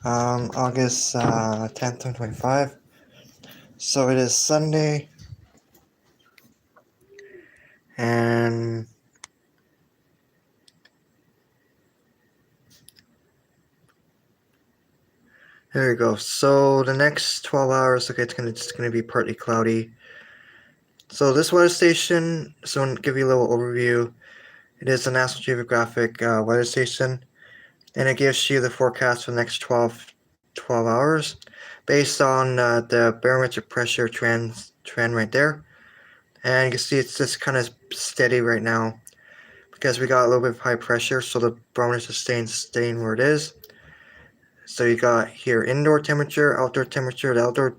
August 10th, 2025. So it is Sunday, and there you go. So the next 12 hours, okay, it's gonna be partly cloudy. So this weather station, so to give you a little overview, it is a National Geographic weather station, and it gives you the forecast for the next 12 hours based on the barometric pressure trend right there. And you can see it's just kind of steady right now because we got a little bit of high pressure, so the barometer is staying where it is. So you got here indoor temperature, outdoor temperature. The outdoor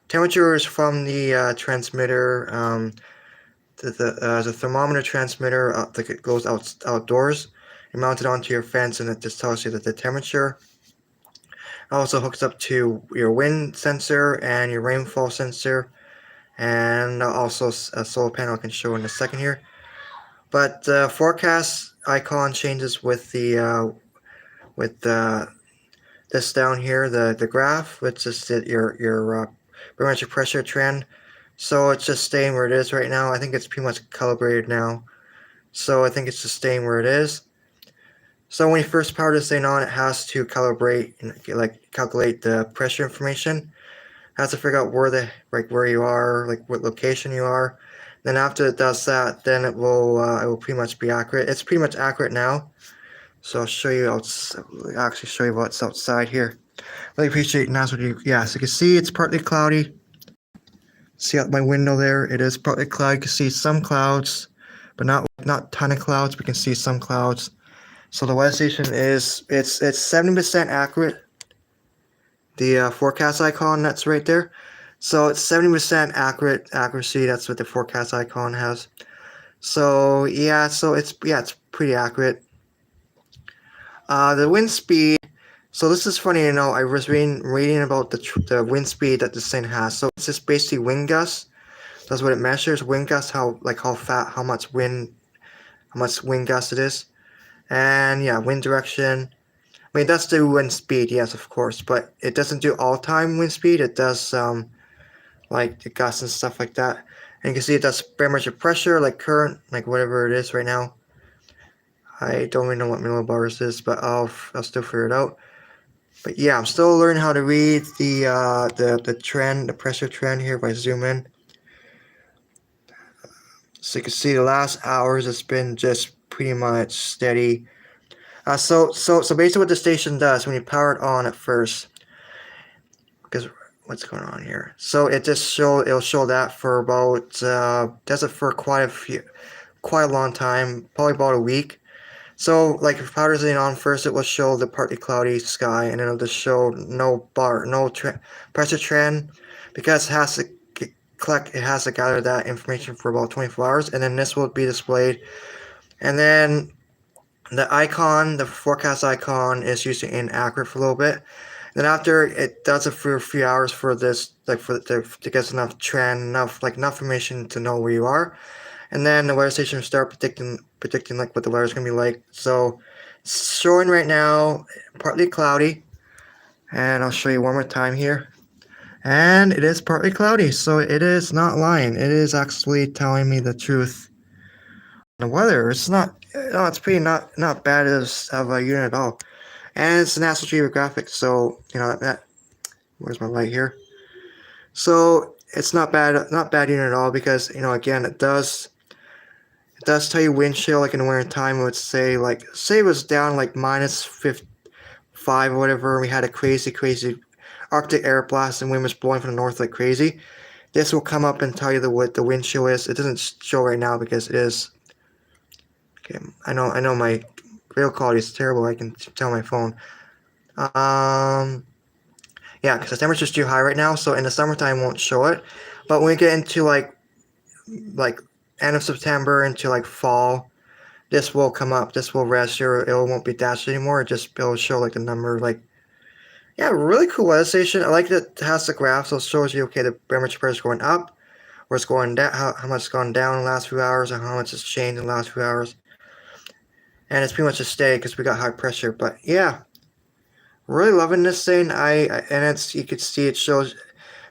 temperature is from the transmitter, the thermometer transmitter that goes outdoors. You mount it onto your fence, and it just tells you that the temperature. It also hooks up to your wind sensor and your rainfall sensor, and also a solar panel I can show in a second here. But the forecast icon changes with the this down here, the graph, which is your barometric pressure trend. So it's just staying where it is right now. I think it's pretty much calibrated now. So I think it's just staying where it is. So when you first power this thing on, it has to calibrate and calculate the pressure information. It has to figure out where you are, like what location you are. Then after it does that, then it will pretty much be accurate. It's pretty much accurate now. So I'll show you. Actually show you what's outside here. Really appreciate now. So you can see it's partly cloudy. See out my window there, it is partly cloudy. You can see some clouds, but not a ton of clouds. We can see some clouds. So the weather station it's 70% accurate. The forecast icon that's right there. So it's 70% accuracy. That's what the forecast icon has. So yeah, it's pretty accurate. The wind speed. So this is funny, I was reading about the wind speed that this thing has. So it's just basically wind gusts. That's what it measures. Wind gusts, how much wind gust it is, and yeah, wind direction. I mean, that's the wind speed, yes, of course, but it doesn't do all-time wind speed. It does like the gusts and stuff like that. And you can see it does barometric pressure, like current, like whatever it is right now. I don't really know what millibars is, but I'll still figure it out. But yeah, I'm still learning how to read the trend, the pressure trend here if I zoom in. So you can see the last hours it's been just pretty much steady. So basically what the station does when you power it on at first, because what's going on here? So it'll show that for about does it for quite a long time, probably about a week. So like if power's on first, it will show the partly cloudy sky, and it'll just show no pressure trend, because it has to gather that information for about 24 hours, and then this will be displayed. And then the forecast icon is usually inaccurate for a little bit. Then after it does it for a few hours for this, to get enough trend, enough information to know where you are. And then the weather station will start predicting like what the weather is going to be like. So it's showing right now partly cloudy, and I'll show you one more time here. And it is partly cloudy, so it is not lying. It is actually telling me the truth. The weather, it's pretty not bad of a unit at all. And it's National Geographic, so that where's my light here? So it's not bad unit at all, because again, it does tell you wind chill, like in the winter time. It would say it was down like -5 or whatever, and we had a crazy Arctic air blast and wind was blowing from the north like crazy. This will come up and tell you what the wind chill is. It doesn't show right now because it is. Okay, I know my video quality is terrible. I can tell my phone. Yeah, because the temperature is too high right now, so in the summertime won't show it. But when we get into like end of September into like fall, this will come up. This will register. It won't be dashed anymore. It'll show like the number. Yeah, really cool weather station. I like that it has the graph, so it shows you, okay, the barometric pressure is going up, or it's going down, how much it's gone down in the last few hours, and how much it's changed in the last few hours. and it's pretty much a stay because we got high pressure. But yeah, really loving this thing. And it's, you could see it shows.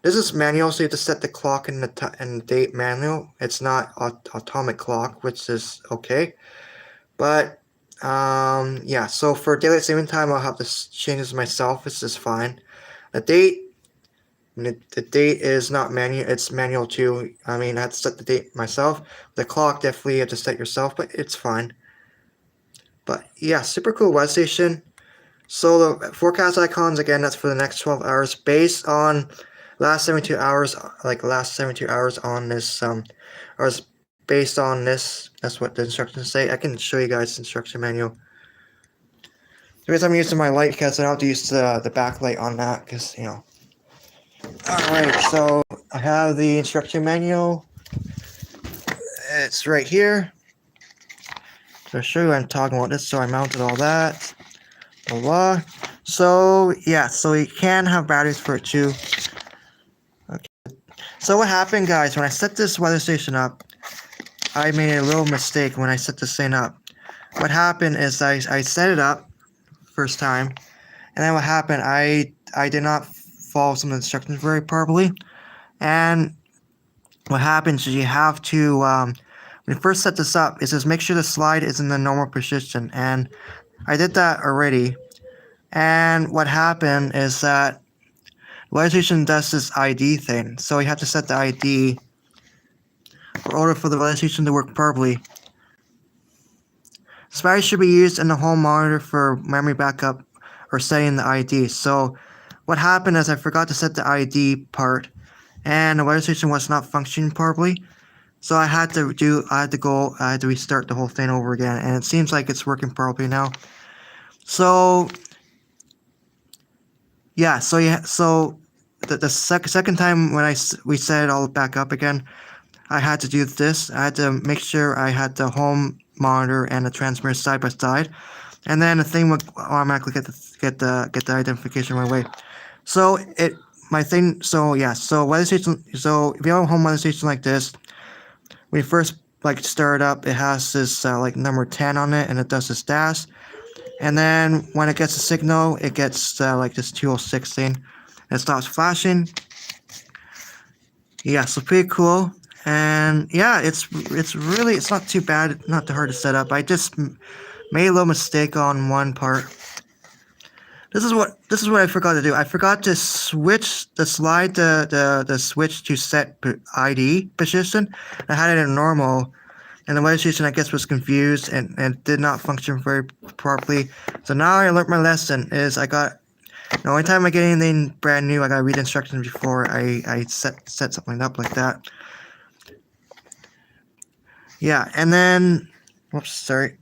This is manual, so you have to set the clock and the date manual. It's not atomic clock, which is okay. But yeah. So for daylight saving time, I'll have to change this myself. This is fine. The date. The date is not manual, it's manual too. I mean, I have to set the date myself. The clock definitely you have to set yourself, but it's fine. But yeah, super cool weather station. So the forecast icons, again, that's for the next 12 hours based on last 72 hours, like last 72 hours on this, or based on this. That's what the instructions say. I can show you guys the instruction manual. The reason I'm using my light because I don't have to use the backlight on that because, you know. Alright, so I have the instruction manual. It's right here. So I'll show you what I'm talking about this. So I mounted all that. Blah, blah. So yeah, so you can have batteries for it too. Okay. So what happened, guys, when I set this weather station up, I made a little mistake when I set this thing up. What happened is I set it up first time, and then what happened, I did not follow some of the instructions very properly. And what happens is you have to, when you first set this up, it says make sure the slide is in the normal position. And I did that already. And what happened is that weather station does this ID thing. So you have to set the ID in order for the weather station to work properly. Spider should be used in the home monitor for memory backup or setting the ID. So what happened is I forgot to set the ID part, and the weather station was not functioning properly. So I had to restart the whole thing over again, and it seems like it's working properly now. So yeah, so the second time when we set it all back up again, I had to do this. I had to make sure I had the home monitor and the transmitter side by side, and then the thing would automatically get the identification right away. So weather station. So if you have a home weather station like this, when you first start it up, it has this like number 10 on it, and it does this dash. And then when it gets a signal, it gets like this 206 thing, and it stops flashing. Yeah, so pretty cool. And yeah, it's not too bad, not too hard to set up. I just made a little mistake on one part. This is what I forgot to do. I forgot to switch the switch to set ID position. I had it in normal, and the weather station I guess was confused and did not function very properly. So now I learned my lesson. The only time I get anything brand new, I gotta read instructions before I set something up like that. Yeah, and then, whoops, sorry.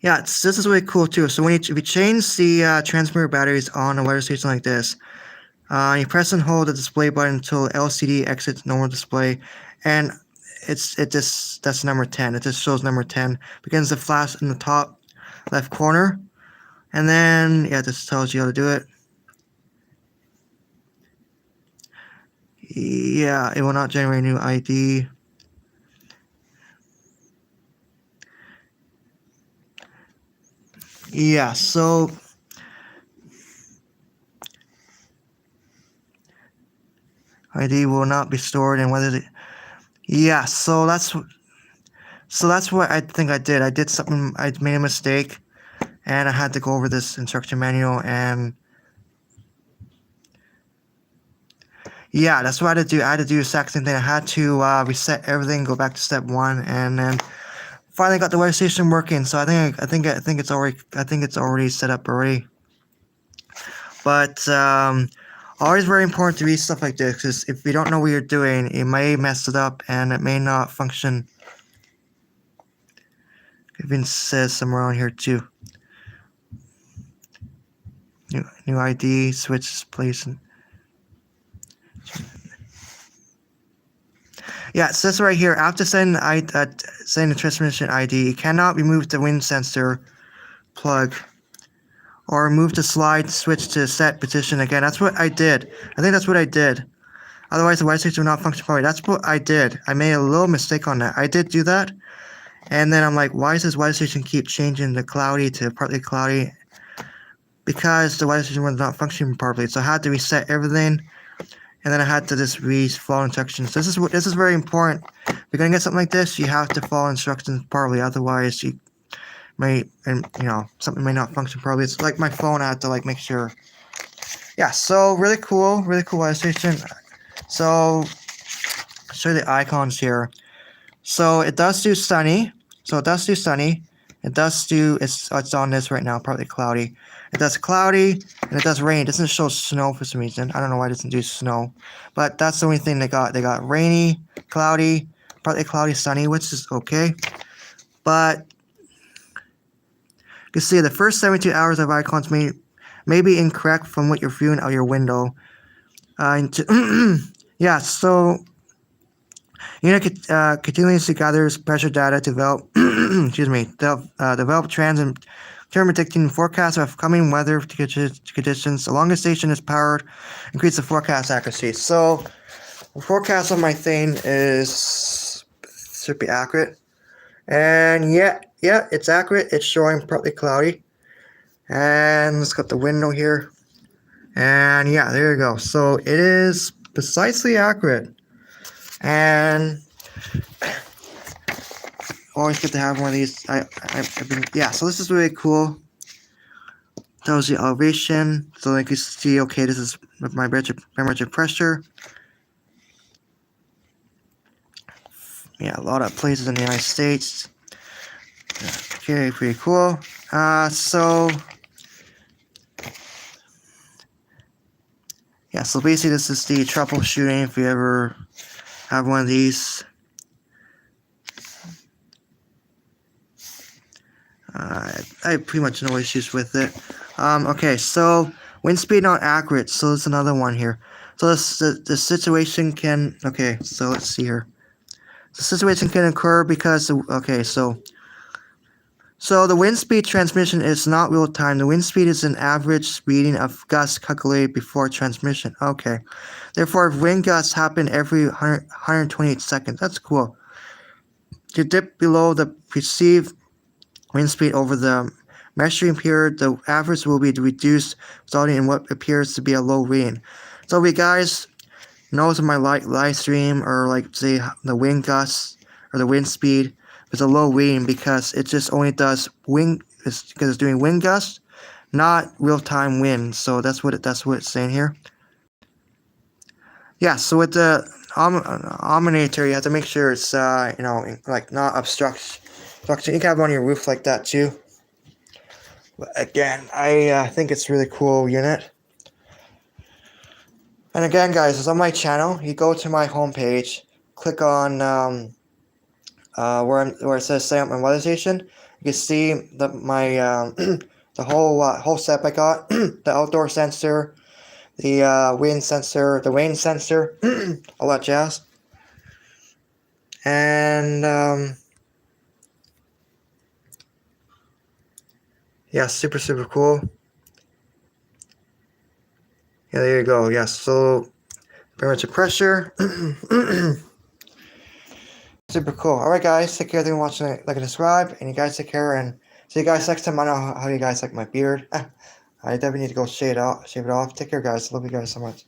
Yeah, this is really cool too. So if you change the transmitter batteries on a weather station like this, you press and hold the display button until LCD exits normal display, and that's number 10. It just shows number 10. Begins to flash in the top left corner, and then yeah, this tells you how to do it. Yeah, it will not generate a new ID. Yeah, so ID will not be stored, and whether yeah, so that's what I think I did. I did something. I made a mistake, and I had to go over this instruction manual, and yeah, that's what I had to do. I had to do the exact same thing. I had to reset everything, go back to step 1, and then finally got the weather station working. So I think it's already set up already. But always very important to read stuff like this, because if you don't know what you're doing, it may mess it up and it may not function. It even says somewhere on here too. New ID, switch place. Yeah, it says right here, after setting the transmission ID, you cannot remove the wind sensor plug or remove the slide switch to set position again. That's what I did. I think that's what I did. Otherwise, the weather station will not function properly. That's what I did. I made a little mistake on that. I did do that. And then I'm like, why does this weather station keep changing the cloudy to partly cloudy? Because the weather station was not functioning properly. So I had to reset everything, and then I had to just follow instructions. This is very important. If you're gonna get something like this, you have to follow instructions properly. Otherwise, you may, and something may not function properly. It's like my phone. I had to like make sure. Yeah. So really cool weather station. So I'll show you the icons here. So it does do sunny. It does do, it's on this right now, partly cloudy. It does cloudy, and it does rain. It doesn't show snow for some reason. I don't know why it doesn't do snow. But that's the only thing they got. They got rainy, cloudy, partly cloudy, sunny, which is okay. But you can see the first 72 hours of icons may be incorrect from what you're viewing out your window. Yeah, so unit continuously gathers pressure data to develop, develop trends and predicting forecasts of coming weather conditions. The longest station is powered, increase the forecast accuracy. So the forecast on my thing should be accurate, and yeah, it's accurate. It's showing partly cloudy, and let's got the window here, and yeah, there you go. So it is precisely accurate. And always good to have one of these. So this is really cool. Tells you elevation, so like you see, okay, this is my barometric pressure. Yeah, a lot of places in the United States. Okay, pretty cool. So basically this is the troubleshooting if you ever have one of these. I pretty much no issues with it. Okay, so wind speed not accurate. So there's another one here. So the situation can, okay, so let's see here. The situation can occur because, so the wind speed transmission is not real time. The wind speed is an average reading of gusts calculated before transmission. Okay. Therefore, if wind gusts happen every 128 seconds, that's cool. To dip below the perceived wind speed over the measuring period, the average will be reduced, resulting in what appears to be a low reading. So if you guys knows my live stream, or like say the wind gusts or the wind speed is a low reading because it just only does because it's doing wind gusts, not real time wind. So that's what it's saying here. Yeah, so with the illuminator, you have to make sure it's like not obstruction. You can have it on your roof like that too. But again, I think it's a really cool unit. And again, guys, it's on my channel. You go to my homepage, click on where it says "Set up my weather station." You can see my the whole setup I got: the outdoor sensor, the wind sensor, the rain sensor, all that jazz. And yeah, super cool. Yeah, there you go. Yeah, so barometric pressure. Super cool. Alright, guys, take care. Thank you for watching. Like and subscribe, and you guys take care, and see you guys next time. I know how you guys like my beard. I definitely need to go shave it off. Take care, guys. Love you guys so much.